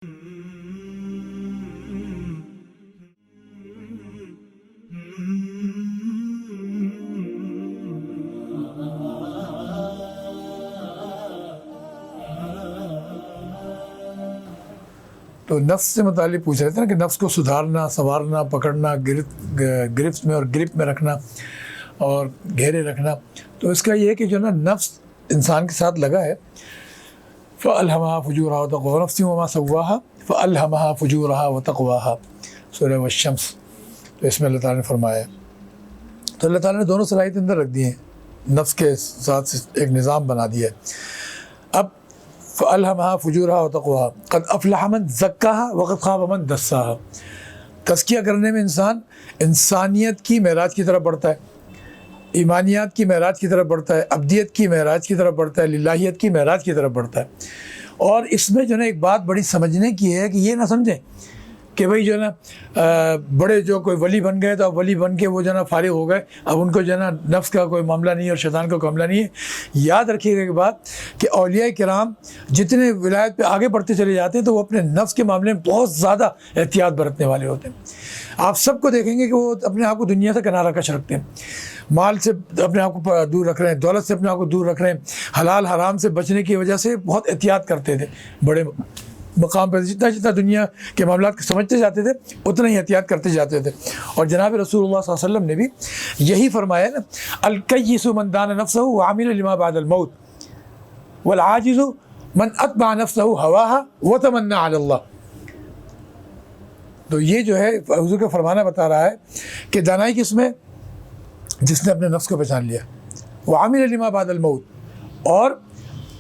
تو نفس سے متعلق پوچھ رہے تھے نا کہ نفس کو سدھارنا، سنوارنا، پکڑنا، گرفت میں اور گرپ میں رکھنا اور گھیرے رکھنا. تو اس کا یہ ہے کہ جو نا نفس انسان کے ساتھ لگا ہے. فَأَلْهَمَهَا فُجُورَهَا وَتَقْوَاهَا وَنَفْسٍ وَمَا سَوَّاهَا فَأَلْهَمَهَا فُجُورَهَا وَتَقْوَاهَا سورہ والشمس. تو اس میں اللہ تعالیٰ نے فرمایا ہے. تو اللہ تعالیٰ نے دونوں صلاحیت اندر رکھ دی ہیں، نفس کے ساتھ ایک نظام بنا دیا ہے. اب فَأَلْهَمَهَا فُجُورَهَا وَتَقْوَاهَا قَدْ أَفْلَحَ مَنْ زَكَّاهَا وَقَدْ خَابَ مَنْ دَسَّاهَا. تزکیہ کرنے میں انسان انسانیت کی معراج کی طرف بڑھتا ہے، ایمانیات کی معراج کی طرف بڑھتا ہے، ابدیت کی معراج کی طرف بڑھتا ہے، للہیت کی معراج کی طرف بڑھتا ہے. اور اس میں جو ہے ایک بات بڑی سمجھنے کی ہے کہ یہ نہ سمجھیں کہ بھئی جو ہے نا بڑے جو کوئی ولی بن گئے تو اب ولی بن کے وہ جو ہے نا فارغ ہو گئے، اب ان کو جو ہے نا نفس کا کوئی معاملہ نہیں ہے اور شیطان کا کوئی معاملہ نہیں ہے. یاد رکھیے گا ایک بات کہ اولیاء کرام جتنے ولایت پہ آگے بڑھتے چلے جاتے ہیں تو وہ اپنے نفس کے معاملے میں بہت زیادہ احتیاط برتنے والے ہوتے ہیں. آپ سب کو دیکھیں گے کہ وہ اپنے آپ کو دنیا سے کنارہ کش رکھتے ہیں، مال سے اپنے آپ کو دور رکھ رہے ہیں، دولت سے اپنے آپ کو دور رکھ رہے ہیں، حلال حرام سے بچنے کی وجہ سے بہت احتیاط کرتے تھے. بڑے مقام پر جتنا دنیا کے معاملات کو سمجھتے جاتے تھے اتنا ہی احتیاط کرتے جاتے تھے. اور جناب رسول اللہ صلی اللہ علیہ وسلم نے بھی یہی فرمایا نا، الکیس من دان نفسہ وعمل لما بعد الموت والعاجز من اتبع نفسہ ہواها وتمنى علی اللہ. تو یہ جو ہے حضور کا فرمانا بتا رہا ہے کہ دانائی کس میں؟ جس نے اپنے نفس کو پہچان لیا، وعمل لما بعد الموت، اور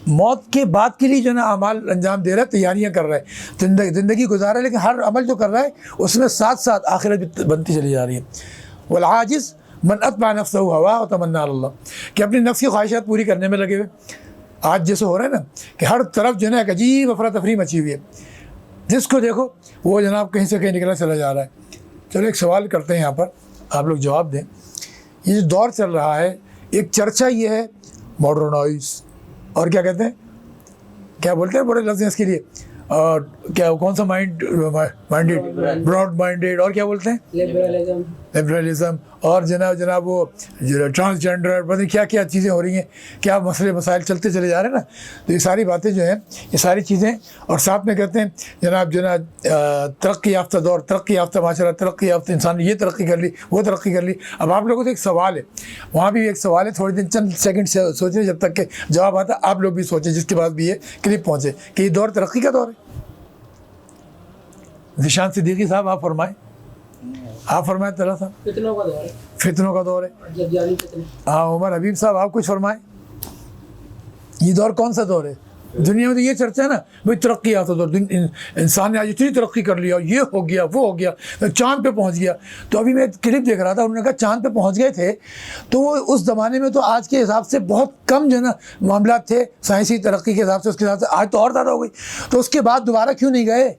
موت کے بعد کے لیے جو ہے نا اعمال انجام دے رہا ہے، تیاریاں کر رہا ہے، زندگی گزار رہا ہے، لیکن ہر عمل جو کر رہا ہے اس میں ساتھ ساتھ آخرت بھی بنتی چلی جا رہی ہے. والعاجز من اتبع نفسہ ہواها وتمنى علی اللہ، کہ اپنی نفس کی خواہشات پوری کرنے میں لگے ہوئے. آج جیسے ہو رہا ہے نا کہ ہر طرف جو ہے نا ایک عجیب افراتفری مچی ہوئی ہے، جس کو دیکھو وہ جناب کہیں سے کہیں نکلا چلا جا رہا ہے. چلو ایک سوال کرتے ہیں یہاں پر، آپ لوگ جواب دیں. یہ جو دور چل رہا ہے، ایک چرچا یہ ہے ماڈرنائز، اور کیا کہتے ہیں، کیا بولتے ہیں بڑے لفظ ہیں اس کے لیے، اور کیا کون سا مائنڈیڈ، براڈ مائنڈیڈ، اور کیا بولتے ہیں لبرلزم، اور جناب وہ ٹرانسجینڈر، پتہ نہیں کیا کیا چیزیں ہو رہی ہیں، کیا مسئلے مسائل چلتے چلے جا رہے ہیں نا. تو یہ ساری باتیں جو ہیں، یہ ساری چیزیں، اور ساتھ میں کہتے ہیں جناب ترقی یافتہ دور، ترقی یافتہ معاشرہ، ترقی یافتہ انسان نے یہ ترقی کر لی، وہ ترقی کر لی. اب آپ لوگوں سے ایک سوال ہے، وہاں بھی ایک سوال ہے، تھوڑے دن چند سیکنڈ سے سوچیں جب تک کہ جواب آتا. آپ لوگ بھی سوچیں جس کے بعد بھی یہ کلپ پہنچے کہ یہ دور ترقی کا دور ہے. ذیشان صدیقی صاحب آپ فرمائیں، آپ فرمائیں طلحہ صاحب. فتنوں کا دور ہے، فتنوں کا دور ہے. دجالی فتنے. ہاں عمر حبیب صاحب آپ کچھ فرمائیں. یہ دور کون سا دور ہے؟ دنیا میں تو یہ چرچا ہے نا بھائی ترقی یافتہ دور، انسان نے آج اتنی ترقی کر لیا، یہ ہو گیا، وہ ہو گیا، چاند پہ پہنچ گیا. تو ابھی میں کلپ دیکھ رہا تھا، انہوں نے کہا چاند پہ پہنچ گئے تھے تو وہ اس زمانے میں تو آج کے حساب سے بہت کم جو ہے نا معاملات تھے سائنسی ترقی کے حساب سے، اس کے حساب سے آج تو اور زیادہ ہو گئی. تو اس کے بعد دوبارہ کیوں نہیں گئے؟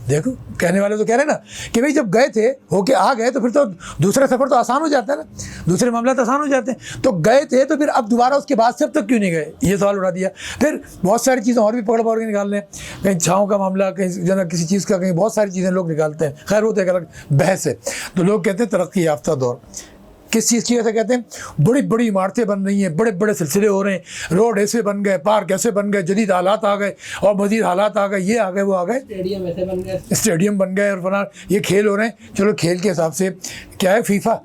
دیکھو کہنے والے تو کہہ رہے ہیں نا کہ بھئی جب گئے تھے، ہو کے آ گئے تو پھر تو دوسرا سفر تو آسان ہو جاتا ہے نا، دوسرے معاملات آسان ہو جاتے ہیں. تو گئے تھے تو پھر اب دوبارہ اس کے بعد سے اب تک کیوں نہیں گئے؟ یہ سوال اٹھا دیا. پھر بہت ساری چیزیں اور بھی پکڑ کے نکال رہے ہیں، کہیں چھاؤں کا معاملہ، کہیں جو نا کسی چیز کا، کہیں بہت ساری چیزیں لوگ نکالتے ہیں. خیر وہ تو ایک الگ بحث ہے. تو لوگ کہتے ہیں ترقی یافتہ دور. کس چیز کی وجہ سے کہتے ہیں؟ بڑی بڑی عمارتیں بن رہی ہیں، بڑے بڑے سلسلے ہو رہے ہیں، روڈ ایسے بن گئے، پارک ایسے بن گئے، جدید حالات آ گئے، اور مزید حالات آ گئے، یہ آ گئے، وہ آ گئے، اسٹیڈیم ایسے بن گئے، اسٹیڈیم بن گئے، اور فلاں یہ کھیل ہو رہے ہیں. چلو کھیل کے حساب سے کیا ہے، فیفا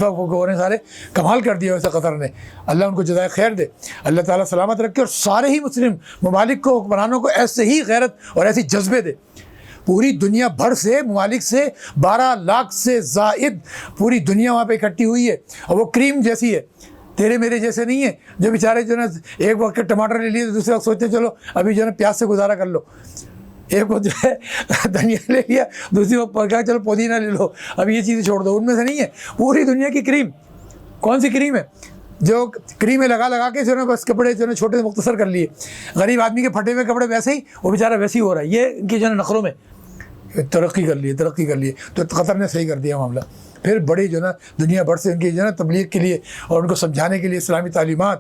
کو ہو رہے ہیں، سارے کمال کر دیا ویسے قطر نے. اللہ ان کو جزائے خیر دے، اللہ تعالیٰ سلامت رکھے، اور سارے ہی مسلم ممالک کو، حکمرانوں کو ایسے ہی غیرت اور ایسی جذبے دے. پوری دنیا بھر سے ممالک سے 12 لاکھ سے زائد پوری دنیا وہاں پہ اکٹھی ہوئی ہے، اور وہ کریم جیسی ہے، تیرے میرے جیسے نہیں ہے جو بیچارے جو ہے نا ایک وقت ٹماٹر لے لیے تو دوسرے وقت سوچتے ہیں چلو ابھی جو ہے نا پیاز سے گزارا کر لو، ایک وقت جو ہے دھنیا لے لیا، دوسری وقت کہا چلو پودینہ لے لو، اب یہ چیزیں چھوڑ دو. ان میں سے نہیں ہے. پوری دنیا کی کریم، کون سی کریم ہے؟ جو کریمیں لگا کے جو ہے نا بس کپڑے جو ہے نا چھوٹے سے مختصر کر لیے. غریب آدمی کے پھٹے ہوئے کپڑے ویسے ہی، وہ بیچارہ ویسے ہی ہو رہا ہے. یہ ان کی جو ہے نا نخروں میں ترقی کر لیے تو قطر نے صحیح کر دیا معاملہ. پھر بڑی جو ہے نا دنیا بھر سے ان کی جو ہے نا تبلیغ کے لیے اور ان کو سمجھانے کے لیے، اسلامی تعلیمات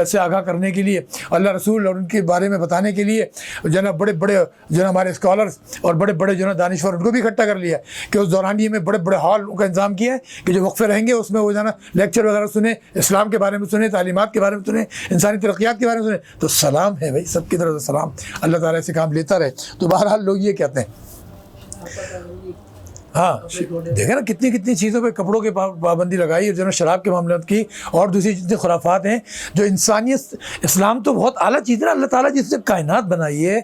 سے آگاہ کرنے کے لیے، اللہ رسول اور ان کے بارے میں بتانے کے لیے جو ہے نا بڑے بڑے جو ہے نا ہمارے اسکالرس اور بڑے بڑے جو ہے نا دانشور ان کو بھی اکٹھا کر لیا کہ اس دورانیے میں بڑے بڑے ہال کا انتظام کیا ہے کہ جو وقفے رہیں گے اس میں وہ جو ہے نا لیکچر وغیرہ سنیں، اسلام کے بارے میں سنیں، تعلیمات کے بارے میں سنیں، انسانی ترقیات کے بارے میں سنیں. تو سلام ہے بھائی، سب کی طرف سے سلام. اللہ تعالیٰ سے کام لیتا رہے. تو بہرحال لوگ یہ کہتے ہیں. ہاں دیکھیں نا کتنی چیزوں پہ کپڑوں کی پابندی لگائی ہے، جو ہے نا شراب کے معاملات کی اور دوسری جتنی خرافات ہیں جو انسانیت. اسلام تو بہت اعلیٰ چیز ہے نا. اللہ تعالیٰ جس نے کائنات بنائی ہے،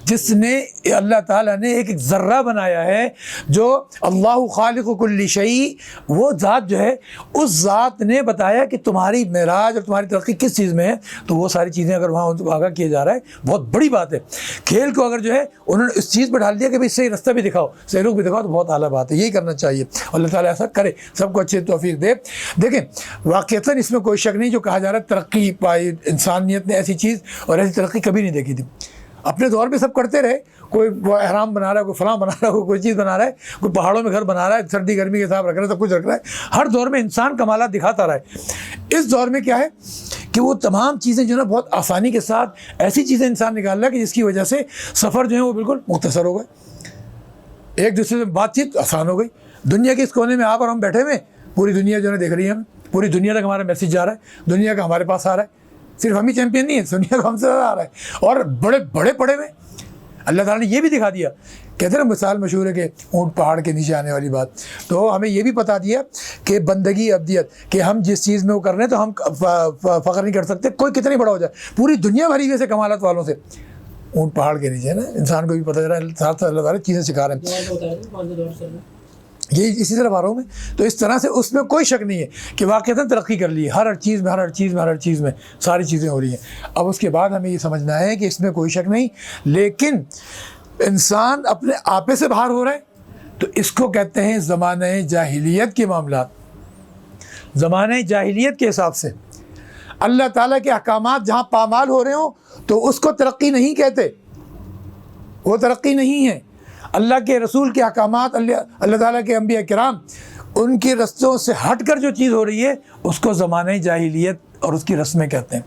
جس نے اللہ تعالیٰ نے ایک ذرہ بنایا ہے، جو اللہ خالق کل شیء، وہ ذات جو ہے اس ذات نے بتایا کہ تمہاری معراج اور تمہاری ترقی کس چیز میں ہے. تو وہ ساری چیزیں اگر وہاں ان کو آگاہ کیا جا رہا ہے بہت بڑی بات ہے. کھیل کو اگر جو ہے انہوں نے اس چیز پہ ڈال دیا کہ بھائی صحیح رستہ بھی دکھاؤ، صحیح رخ بھی دکھاؤ، تو بہت اعلیٰ بات ہے. یہی کرنا چاہیے. اللہ تعالیٰ ایسا کرے، سب کو اچھی توفیق دے. دیکھیں واقعتاً اس میں کوئی شک نہیں جو کہا جا رہا ہے ترقی پائی انسانیت نے، ایسی چیز اور ایسی ترقی کبھی نہیں دیکھی تھی. اپنے دور میں سب کرتے رہے. کوئی احرام بنا رہا ہے، کوئی فلاں بنا رہا ہے، کوئی چیز بنا رہا ہے، کوئی پہاڑوں میں گھر بنا رہا ہے، سردی گرمی کے حساب رکھ رہا ہے، سب کچھ رکھ رہا ہے. ہر دور میں انسان کمالات دکھاتا رہا ہے. اس دور میں کیا ہے کہ وہ تمام چیزیں جو ہے نا بہت آسانی کے ساتھ ایسی چیزیں انسان نکال رہا ہے کہ جس کی وجہ سے سفر جو ہے وہ بالکل مختصر ہو گئے. ایک دوسرے سے بات چیت آسان ہو گئی. دنیا کے اس کونے میں آپ اور ہم بیٹھے ہوئے، پوری دنیا جو ہے دیکھ رہی ہے ہمیں. پوری دنیا تک ہمارا میسیج جا رہا ہے، دنیا کا ہمارے پاس آ رہا ہے. صرف ہم ہی چیمپئن نہیں ہیں، دنیا کا ہم سے زیادہ آ رہا ہے. اور بڑے بڑے پڑے ہوئے اللہ تعالیٰ نے یہ بھی دکھا دیا. کہتے ہیں نا مثال مشہور ہے کہ اونٹ پہاڑ کے نیچے آنے والی بات. تو ہمیں یہ بھی بتا دیا کہ بندگی ابدیت، کہ ہم جس چیز میں وہ کر رہے ہیں تو ہم فخر نہیں کر سکتے، کوئی کتنی بڑا ہو جائے. پوری دنیا بھری ہوئی سے کمالات والوں سے اونٹ پہاڑ کے نیچے ہے نا. انسان کو بھی پتہ چل رہا ہے ساتھ ساتھ اللہ تعالیٰ چیزیں سکھا رہے ہیں. یہی اسی طرح باروں میں. تو اس طرح سے اس میں کوئی شک نہیں ہے کہ واقعتاً ترقی کر لی ہے. ہر چیز میں ساری چیزیں ہو رہی ہیں. اب اس کے بعد ہمیں یہ سمجھنا ہے کہ اس میں کوئی شک نہیں، لیکن انسان اپنے آپے سے باہر ہو رہا ہے. تو اس کو کہتے ہیں زمانہ جاہلیت کے معاملات. زمانہ جاہلیت کے حساب سے اللہ تعالیٰ کے احکامات جہاں پامال ہو رہے ہوں تو اس کو ترقی نہیں کہتے، وہ ترقی نہیں ہے. اللہ کے رسول کے احکامات، اللہ تعالیٰ کے انبیاء کرام ان کے رستوں سے ہٹ کر جو چیز ہو رہی ہے اس کو زمانہ جاہلیت اور اس کی رسمیں کہتے ہیں.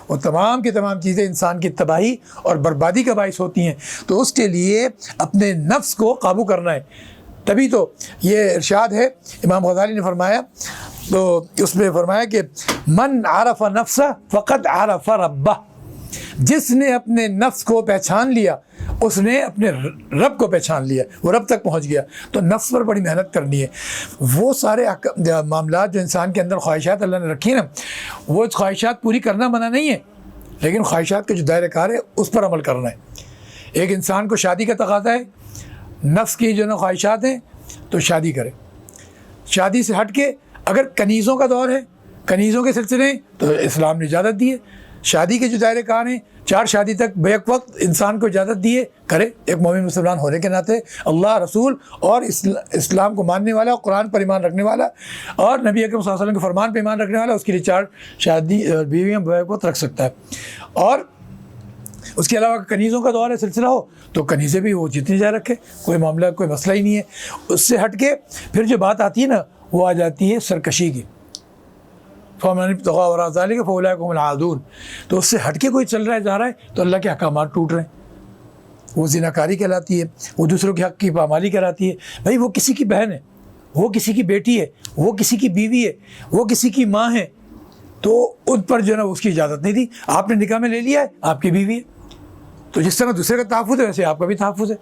وہ تمام کی تمام چیزیں انسان کی تباہی اور بربادی کا باعث ہوتی ہیں. تو اس کے لیے اپنے نفس کو قابو کرنا ہے. تبھی تو یہ ارشاد ہے امام غزالی نے فرمایا، تو اس میں فرمایا کہ من عرف نفسہ فقد عرف ربہ. جس نے اپنے نفس کو پہچان لیا اس نے اپنے رب کو پہچان لیا، وہ رب تک پہنچ گیا. تو نفس پر بڑی محنت کرنی ہے. وہ سارے معاملات جو انسان کے اندر خواہشات اللہ نے رکھی نا، وہ خواہشات پوری کرنا منع نہیں ہے، لیکن خواہشات کے جو دائرہ کار ہے اس پر عمل کرنا ہے. ایک انسان کو شادی کا تقاضا ہے، نفس کی جو نا خواہشات ہیں تو شادی کرے. شادی سے ہٹ کے اگر کنیزوں کا دور ہے، کنیزوں کے سلسلے ہیں، تو اسلام نے اجازت دی ہے. شادی کے جو دائرے کار ہیں 4 شادی تک بیک وقت انسان کو اجازت دیے کرے. ایک مومن مسلمان ہونے کے ناطے اللہ رسول اور اسلام کو ماننے والا، قرآن پر ایمان رکھنے والا اور نبی اکرم صلی اللہ علیہ وسلم کے فرمان پر ایمان رکھنے والا، اس کے لیے 4 شادی بیویاں بیک وقت رکھ سکتا ہے. اور اس کے علاوہ کنیزوں کا دور ہے، سلسلہ ہو، تو کنیزیں بھی وہ جتنی جائے رکھے، کوئی معاملہ کوئی مسئلہ ہی نہیں ہے. اس سے ہٹ کے پھر جو بات آتی ہے نا وہ آ جاتی ہے سرکشی کی. فَمَنِ ابْتَغَىٰ وَرَاءَ ذَٰلِكَ فَأُولَٰئِكَ ہُمُ الْعَادُونَ. تو اس سے ہٹ کے کوئی چل رہا ہے جا رہا ہے تو اللہ کے احکامات ٹوٹ رہے ہیں. وہ زناکاری کہلاتی ہے، وہ دوسروں کے حق کی پامالی کہلاتی ہے. بھائی وہ کسی کی بہن ہے، وہ کسی کی بیٹی ہے، وہ کسی کی بیوی ہے، وہ کسی کی ماں ہے، تو ان پر جو ہے نا اس کی اجازت نہیں تھی. آپ نے نکاح میں لے لیا ہے، آپ کی بیوی ہے. تو جس طرح دوسرے کا تحفظ ہے ویسے آپ کا بھی تحفظ ہے.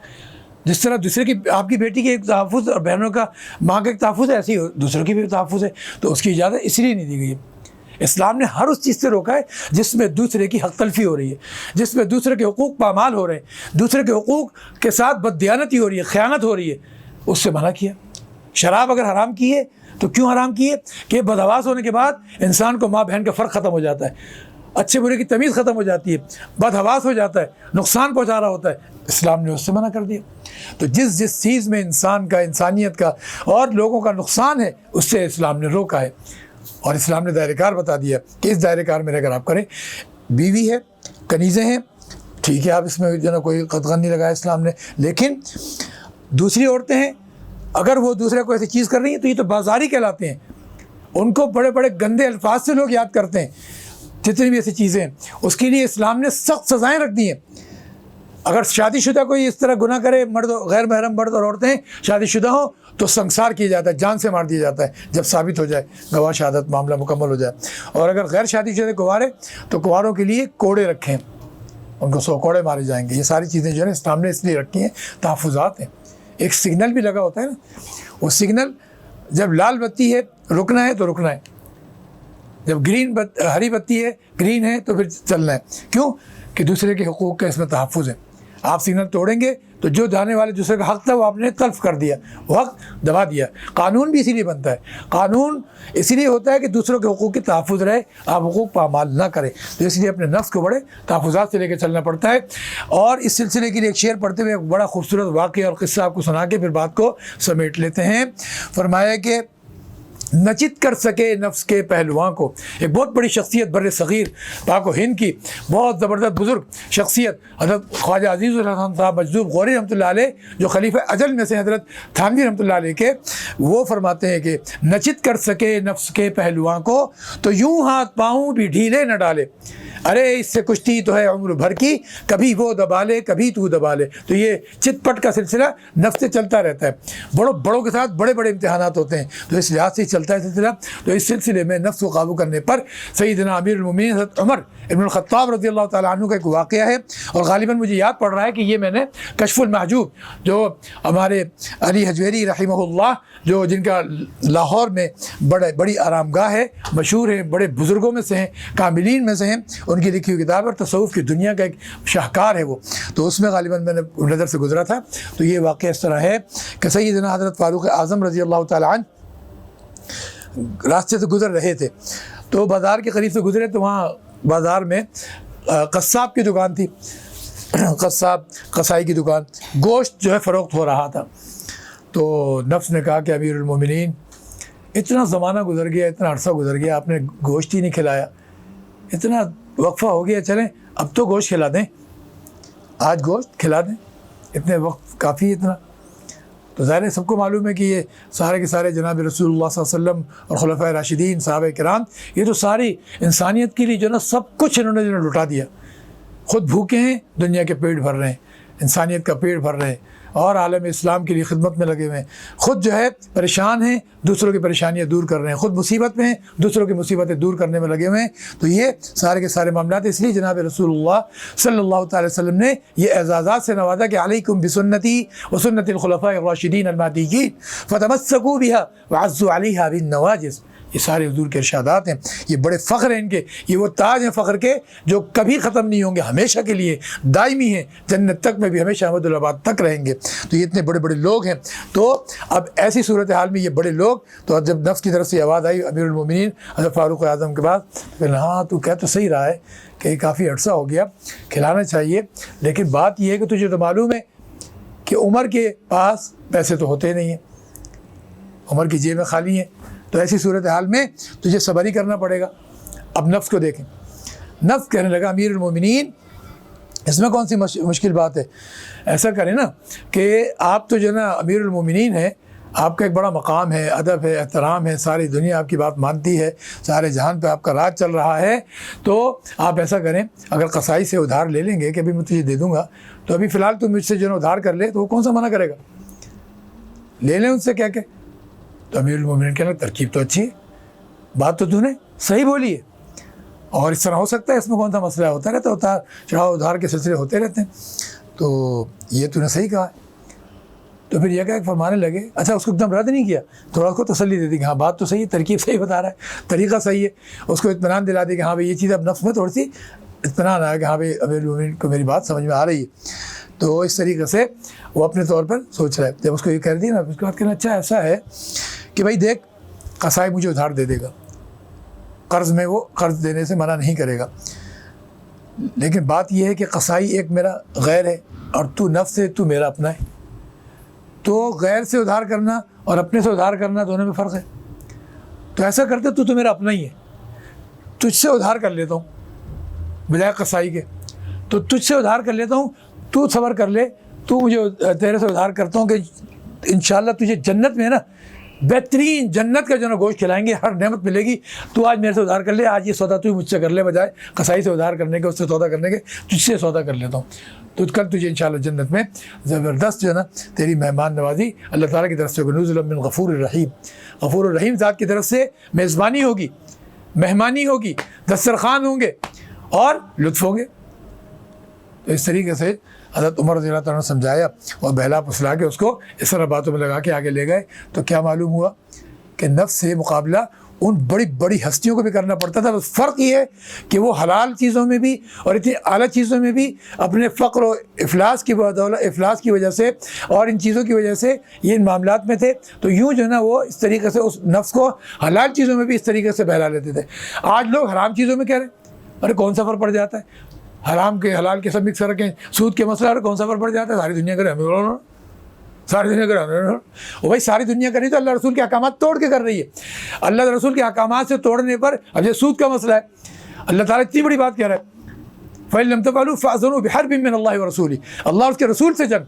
جس طرح دوسرے کی آپ کی بیٹی کے ایک تحفظ اور بہنوں کا ماں کا ایک تحفظ ہے، ایسے ہی دوسروں کی بھی تحفظ ہے. تو اس کی اجازت اس لیے نہیں دی گئی ہے. اسلام نے ہر اس چیز سے روکا ہے جس میں دوسرے کی حق تلفی ہو رہی ہے، جس میں دوسرے کے حقوق پامال ہو رہے ہیں، دوسرے کے حقوق کے ساتھ بددیانتی ہو رہی ہے، خیانت ہو رہی ہے، اس سے منع کیا. شراب اگر حرام کی ہے تو کیوں حرام کی ہے؟ کہ بدحواس ہونے کے بعد انسان کو ماں بہن کا فرق ختم ہو جاتا ہے، اچھے برے کی تمیز ختم ہو جاتی ہے، بدحواس ہو جاتا ہے، نقصان پہنچا رہا ہوتا ہے. اسلام نے اس سے منع کر دیا. تو جس چیز میں انسان کا، انسانیت کا اور لوگوں کا نقصان ہے اس سے اسلام نے روکا ہے. اور اسلام نے دائرہ کار بتا دیا کہ اس دائرہ کار میں رہ کر آپ کریں. بیوی ہے، کنیزیں ہیں، ٹھیک ہے، آپ اس میں جو ہے نا کوئی قدغن نہیں لگایا اسلام نے، لیکن دوسری عورتیں ہیں، اگر وہ دوسرے کو ایسی چیز کر رہی ہیں تو یہ تو بازاری کہلاتے ہیں، ان کو بڑے بڑے گندے الفاظ سے لوگ یاد کرتے ہیں، جتنی بھی ایسی چیزیں ہیں اس کے لیے اسلام نے سخت سزائیں رکھ دی ہیں۔ اگر شادی شدہ کوئی اس طرح گناہ کرے، مرد غیر محرم مرد اور عورتیں شادی شدہ ہوں تو سنسار کیا جاتا ہے، جان سے مار دیا جاتا ہے جب ثابت ہو جائے، گواہ شہادت معاملہ مکمل ہو جائے۔ اور اگر غیر شادی شدہ کنوارے تو کنواروں کے لیے کوڑے رکھیں، ان کو 100 کوڑے مارے جائیں گے۔ یہ ساری چیزیں جو ہے نا اسلام نے اس لیے رکھی ہیں، تحفظات ہیں۔ ایک سگنل بھی لگا ہوتا ہے نا، وہ سگنل جب لال بتی ہے رکنا ہے تو رکنا ہے، جب ہری بتی ہے گرین ہے تو پھر چلنا ہے۔ کیوں؟ کہ دوسرے کے حقوق کا اس میں تحفظ ہے۔ آپ سگنل توڑیں گے تو جو جانے والے دوسرے کا حق تھا وہ آپ نے تلف کر دیا، وہ حق دبا دیا۔ قانون بھی اسی لیے بنتا ہے، قانون اسی لیے ہوتا ہے کہ دوسروں کے حقوق کی تحفظ رہے، آپ حقوق پامال نہ کریں، تو اس لیے اپنے نفس کو بڑے تحفظات سے لے کے چلنا پڑتا ہے۔ اور اس سلسلے کے لیے ایک شعر پڑھتے ہوئے ایک بڑا خوبصورت واقعہ اور قصہ آپ کو سنا کے پھر بات کو سمیٹ لیتے ہیں۔ فرمایا کہ نچت کر سکے نفس کے پہلوان کو، ایک بہت بڑی شخصیت بر صغیر پاک و ہند کی بہت زبردست بزرگ شخصیت حضرت خواجہ عزیز الرحمن صاحب مجذوب غوری رحمۃ اللہ علیہ، جو خلیفہ اجل میں سے حضرت تھانوی رحمۃ اللہ علیہ کے، وہ فرماتے ہیں کہ نچت کر سکے نفس کے پہلوان کو تو یوں ہاتھ پاؤں بھی ڈھیلے نہ ڈالے، ارے اس سے کشتی تو ہے عمر بھر کی، کبھی وہ دبا لے کبھی تو دبا لے۔ تو یہ چت پٹ کا سلسلہ نفس سے چلتا رہتا ہے، بڑوں کے ساتھ بڑے بڑے امتحانات ہوتے ہیں، تو اس لحاظ سے چلتا ہے سلسلہ۔ تو اس سلسلے میں نفس کو قابو کرنے پر سیدنا امیر المومنین حضرت عمر ابن الخطاب رضی اللہ تعالیٰ عنہ کا ایک واقعہ ہے، اور غالباً مجھے یاد پڑ رہا ہے کہ یہ میں نے کشف المحجوب، جو ہمارے علی حجویری رحمہ اللہ، جو جن کا لاہور میں بڑی آرام گاہ ہے، مشہور ہے، بڑے بزرگوں میں سے ہیں، کاملین میں سے ہیں، ان کی لکھی ہوئی کتاب اور تصوف کی دنیا کا ایک شاہکار ہے وہ، تو اس میں غالباً میں نے نظر سے گزرا تھا۔ تو یہ واقعہ اس طرح ہے کہ سیدنا حضرت فاروق اعظم رضی اللہ تعالیٰ عنہ راستے سے گزر رہے تھے، تو بازار کے قریب سے گزرے تو وہاں بازار میں قصاب کی دکان تھی، قصائی کی دکان، گوشت جو ہے فروخت ہو رہا تھا۔ تو نفس نے کہا کہ امیر المومنین اتنا زمانہ گزر گیا، اتنا عرصہ گزر گیا، آپ نے گوشت ہی نہیں کھلایا، اتنا وقفہ ہو گیا، چلیں اب تو گوشت کھلا دیں، آج گوشت کھلا دیں، اتنے وقت کافی اتنا۔ تو ظاہر ہے سب کو معلوم ہے کہ یہ سارے کے سارے جناب رسول اللہ صلی اللہ علیہ وسلم اور خلفائے راشدین صحابہ کرام، یہ تو ساری انسانیت کے لیے جو نا سب کچھ انہوں نے لٹا دیا، خود بھوکے ہیں، دنیا کے پیٹ بھر رہے ہیں، انسانیت کا پیٹ بھر رہے ہیں، اور عالم اسلام کے لیے خدمت میں لگے ہوئے ہیں، خود جو ہے پریشان ہیں، دوسروں کی پریشانیاں دور کر رہے ہیں، خود مصیبت میں ہیں، دوسروں کی مصیبتیں دور کرنے میں لگے ہوئے ہیں۔ تو یہ سارے کے سارے معاملات، اس لیے جناب رسول اللہ صلی اللہ تعالی وسلم نے یہ اعزازات سے نوازا کہ علیکم بسنتی وسنت الخلفاء الراشدین المہدیین فتمسکوا بها وعضوا علیہا بالنواجذ۔ یہ سارے حضور کے ارشادات ہیں، یہ بڑے فخر ہیں ان کے، یہ وہ تاج ہیں فخر کے جو کبھی ختم نہیں ہوں گے، ہمیشہ کے لیے دائمی ہیں، جنت تک میں بھی ہمیشہ احمد الآباد تک رہیں گے۔ تو یہ اتنے بڑے بڑے لوگ ہیں۔ تو اب ایسی صورتحال میں یہ بڑے لوگ، تو جب نفس کی طرف سے آواز آئی امیر المومنین حضرت فاروق اعظم کے بعد، پھر ہاں تو کہہ تو صحیح رہا ہے کہ کافی عرصہ ہو گیا، کھلانا چاہیے، لیکن بات یہ ہے کہ تجھے تو معلوم ہے کہ عمر کے پاس پیسے تو ہوتے نہیں ہیں، عمر کی جیبیں خالی ہیں، تو ایسی صورتحال میں تجھے صبر ہی کرنا پڑے گا۔ اب نفس کو دیکھیں، نفس کہنے لگا امیر المومنین اس میں کون سی مشکل بات ہے، ایسا کریں نا کہ آپ تو جو نا امیر المومنین ہیں، آپ کا ایک بڑا مقام ہے، ادب ہے، احترام ہے، ساری دنیا آپ کی بات مانتی ہے، سارے جہان پہ آپ کا راج چل رہا ہے، تو آپ ایسا کریں، اگر قصائی سے ادھار لے لیں گے کہ ابھی میں تجھے دے دوں گا، تو ابھی فی الحال تو مجھ سے جو نا ادھار کر لے، تو وہ کون سا منع کرے گا، لے لیں ان سے کیا کہ۔ تو امیر المومنین کہنے لگا ترکیب تو اچھی ہے، بات تو نے صحیح بولی ہے، اور اس طرح ہو سکتا ہے، اس میں کون سا مسئلہ ہوتا رہتا ہے، اتار چڑھاؤ ادھار کے سلسلے ہوتے رہتے ہیں، تو یہ نے صحیح کہا ہے۔ تو پھر یہ کہ فرمانے لگے، اچھا اس کو ایک دم رد نہیں کیا، تھوڑا اس کو تسلی دے دی کہ ہاں بات تو صحیح ہے، ترکیب صحیح بتا رہا ہے، طریقہ صحیح ہے، اس کو اطمینان دلا دی کہ ہاں بھائی یہ چیز اب نفس میں تھوڑی سی اطمینان آیا کہ ہاں بھائی امیر المومنین کو میری بات سمجھ میں آ رہی ہے۔ تو اس طریقے سے وہ اپنے طور پر سوچ رہا ہے، جب اس کو یہ کہہ دیا نا، اس کے بعد کہنا اچھا ایسا ہے کہ بھائی دیکھ قصائی مجھے ادھار دے دے گا، قرض میں وہ قرض دینے سے منع نہیں کرے گا، لیکن بات یہ ہے کہ قصائی ایک میرا غیر ہے اور تو نفس ہے، تو میرا اپنا ہے، تو غیر سے ادھار کرنا اور اپنے سے ادھار کرنا دونوں میں فرق ہے، تو ایسا کرتے تو میرا اپنا ہی ہے، تجھ سے ادھار کر لیتا ہوں بجائے قصائی کے، تو تجھ سے ادھار کر لیتا ہوں، تو صبر کر لے، تو مجھے تیرے سے ادھار کرتا ہوں کہ انشاءاللہ تجھے جنت میں نا بہترین جنت کا جو نا گوشت کھلائیں گے, ہر نعمت ملے گی. تو آج میرے سے ادھار کر لے, آج یہ سودا تو مجھ سے کر لے, بجائے قصائی سے ادھار کرنے کے, اس سے سودا کرنے کے تجھ سے سودا کر لیتا ہوں. تو کل تجھے انشاءاللہ جنت میں زبردست جو ہے نا تیری مہمان نوازی اللہ تعالیٰ کی طرف سے ہوگی, نزلا من غفور الرحیم, غفور الرحیم ذات کی طرف سے میزبانی ہوگی, مہمانی ہوگی, دسترخوان ہوں گے اور لطف ہوں گے. تو اس طریقے سے حضرت عمر رضی اللہ تعالیٰ نے سمجھایا اور بہلا پسلا کے اس کو اس طرح باتوں میں لگا کے آگے لے گئے. تو کیا معلوم ہوا کہ نفس سے مقابلہ ان بڑی بڑی ہستیوں کو بھی کرنا پڑتا تھا. بس فرق یہ ہے کہ وہ حلال چیزوں میں بھی اور اتنی اعلیٰ چیزوں میں بھی اپنے فقر و افلاس کی افلاس کی وجہ سے اور ان چیزوں کی وجہ سے یہ ان معاملات میں تھے. تو یوں جو ہے نا وہ اس طریقے سے اس نفس کو حلال چیزوں میں بھی اس طریقے سے بہلا لیتے تھے. آج لوگ حرام چیزوں میں کہہ رہے ہیں, ارے کون سا فرق پڑ جاتا ہے, حرام کے حلال کے سب مکس رکھیں, سود کے مسئلہ ارے کون سا فرق پڑ جاتا ہے, ساری دنیا کرے ہمیں, ساری دنیا کر وہ بھائی ساری دنیا کر رہی تو اللہ رسول کے احکامات توڑ کے کر رہی ہے. اللہ رسول کے احکامات سے توڑنے پر اب یہ سود کا مسئلہ ہے, اللہ تعالیٰ اتنی بڑی بات کہہ رہا ہے, فَإِن لَمْ تَفْعَلُوا فَأْذَنُوا بِحَرْبٍ مِّنَ اللَّهِ وَرَسُولِهِ, اللہ اور اس کے رسول سے جنگ.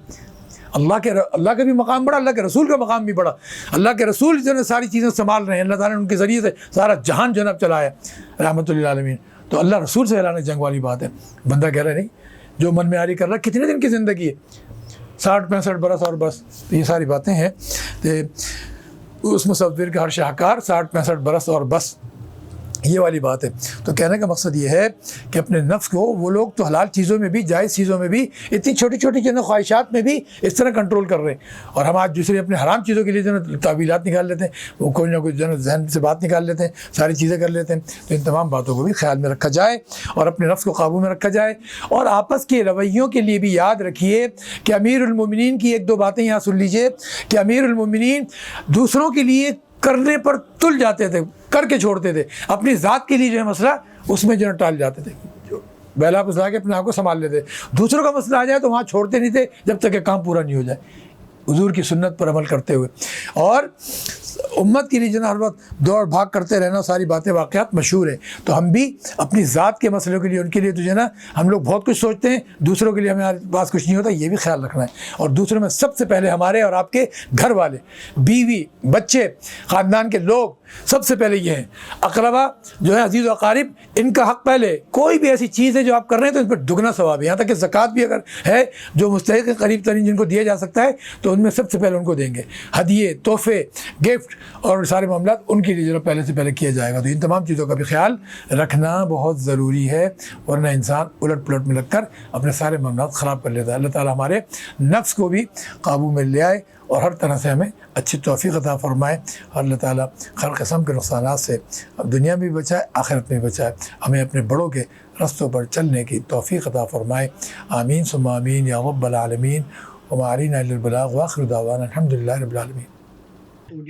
اللہ کا بھی مقام بڑا, اللہ کے رسول کا مقام بھی بڑا. اللہ کے رسول جو ہے ساری چیزیں سنبھال رہے ہیں, اللہ تعالیٰ نے ان کے ذریعے سے سارا جہان جو ہے چلایا رحمۃ للعالمین. تو اللہ رسول سے اعلان جنگ والی بات ہے. بندہ کہہ رہا ہے نہیں, جو من میں آری کر رہا ہے, کتنے دن کی زندگی ہے, 60-65 برس اور بس. تو یہ ساری باتیں ہیں کہ اس مصور کا ہر شاہکار 60-65 برس اور بس, یہ والی بات ہے. تو کہنے کا مقصد یہ ہے کہ اپنے نفس کو وہ لوگ تو حلال چیزوں میں بھی, جائز چیزوں میں بھی, اتنی چھوٹی چھوٹی جو ہے خواہشات میں بھی اس طرح کنٹرول کر رہے ہیں. اور ہم آج دوسرے اپنے حرام چیزوں کے لیے جو ہے تعویلات نکال لیتے ہیں, وہ کوئی نہ کوئی جو ہے ذہن سے بات نکال لیتے ہیں, ساری چیزیں کر لیتے ہیں. تو ان تمام باتوں کو بھی خیال میں رکھا جائے اور اپنے نفس کو قابو میں رکھا جائے. اور آپس کے رویوں کے لیے بھی یاد رکھیے کہ امیر المومنین کی 1-2 باتیں یہاں سن لیجئے کہ امیر المومنین دوسروں کے لیے کرنے پر تل جاتے تھے, کر کے چھوڑتے تھے, اپنی ذات کے لیے جو ہے مسئلہ اس میں جو ہے ٹال جاتے تھے, بہلا پسلا کے اپنے آپ کو سنبھال لیتے. دوسروں کا مسئلہ آ جائے تو وہاں چھوڑتے نہیں تھے جب تک کہ کام پورا نہیں ہو جائے, حضور کی سنت پر عمل کرتے ہوئے. اور امت کے لیے جو ہے ہر وقت دوڑ بھاگ کرتے رہنا, ساری باتیں واقعات مشہور ہیں. تو ہم بھی اپنی ذات کے مسئلوں کے لیے, ان کے لیے تو جو ہے نا ہم لوگ بہت کچھ سوچتے ہیں, دوسروں کے لیے ہمارے پاس کچھ نہیں ہوتا, یہ بھی خیال رکھنا ہے. اور دوسروں میں سب سے پہلے ہمارے اور آپ کے گھر والے, بیوی, بچے, خاندان کے لوگ, سب سے پہلے یہ ہیں. اقربا جو ہے عزیز و اقارب, ان کا حق پہلے. کوئی بھی ایسی چیز ہے جو آپ کر رہے ہیں تو ان پر دگنا ثواب ہے. یہاں تک کہ زکوٰۃ بھی اگر ہے جو مستحق قریب ترین جن کو دیا جا سکتا ہے تو ان میں سب سے پہلے ان کو دیں گے. ہدیے, تحفے, گفٹ اور سارے معاملات ان کے لیے جو پہلے سے پہلے کیا جائے گا. تو ان تمام چیزوں کا بھی خیال رکھنا بہت ضروری ہے, ورنہ انسان الٹ پلٹ میں لگ کر اپنے سارے معاملات خراب کر لیتا ہے. اللہ تعالیٰ ہمارے نفس کو بھی قابو میں لے آئے اور ہر طرح سے ہمیں اچھی توفیق عطا فرمائے. اور اللہ تعالیٰ ہر قسم کے نقصانات سے دنیا میں بھی بچائے, آخرت میں بھی بچائے. ہمیں اپنے بڑوں کے رستوں پر چلنے کی توفیق عطا فرمائے. آمین ثم آمین یا رب العالمین. وما علینا الا البلاغ وآخر دعوانا الحمدللہ رب العالمین.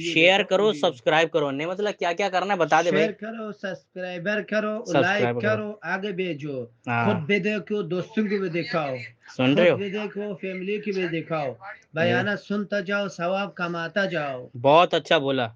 شیئر کرو, سبسکرائب کرو, نہیں مطلب کیا کیا کرنا ہے بتا دے بھائی. شیئر کرو, سبسکرائبر کرو, سبسکرائب لائک کرو. کرو, آگے بھیجو. ہاں. خود بھی دیکھو, دوستوں کو بھی دکھاؤ, سن رہے ہو, خود بھی دیکھو, فیملی کی بھی دکھاؤ. بیانہ سنتا جاؤ, ثواب کماتا جاؤ. بہت اچھا بولا.